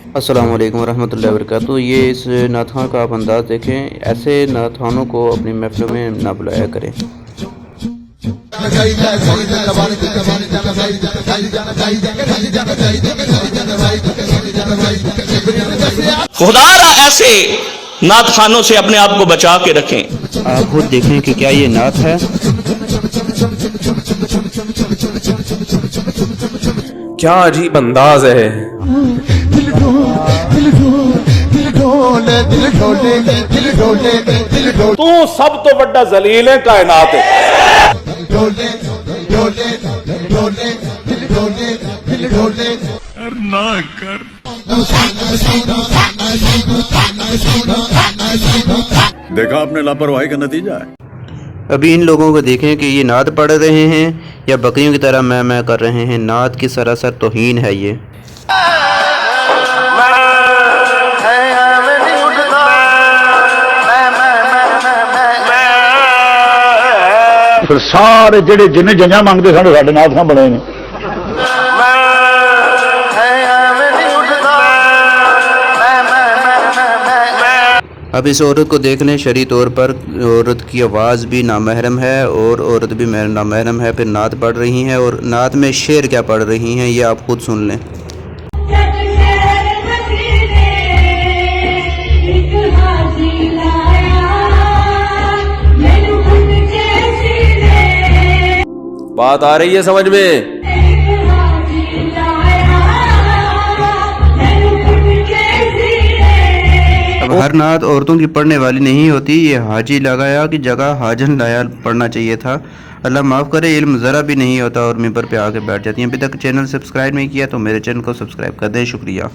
अस्सलाम वालेकुम रहमतुल्लाहि व बरकातुहू। ये इस नाथान का आप अंदाज़ देखें, ऐसे नाथानों को अपनी महफ़िलों में ना बुलाया करें। खुदारा ऐसे नात खानों से अपने आप को बचा के रखें। आप खुद देखें कि क्या ये नात है। क्या अजीब अंदाज है। तू सब तो बड़ा जलील है कायनात है। देखा आपने लापरवाही का नतीजा है। अभी इन लोगों को देखें कि ये नात पढ़ रहे हैं या बकरियों की तरह मैं कर रहे हैं। नात की सरासर तौहीन है ये। फिर सारे जेडे जिन्हें जंजा मंगते साढ़े नाथ खां बने ने। अब इस औरत को देख लें, शरई तौर पर औरत की आवाज़ भी नामहरम है और औरत भी नामहरम है। फिर नात पढ़ रही हैं और नात में शेर क्या पढ़ रही हैं ये आप खुद सुन लें। बात आ रही है समझ में? अब हर नात औरतों की पढ़ने वाली नहीं होती। ये हाजी लगाया की जगह हाजन लाया पढ़ना चाहिए था। अल्लाह माफ़ करे, इल्म ज़रा भी नहीं होता और मिंबर पे आके बैठ जाती हैं। अभी तक चैनल सब्सक्राइब नहीं किया तो मेरे चैनल को सब्सक्राइब कर दें। शुक्रिया।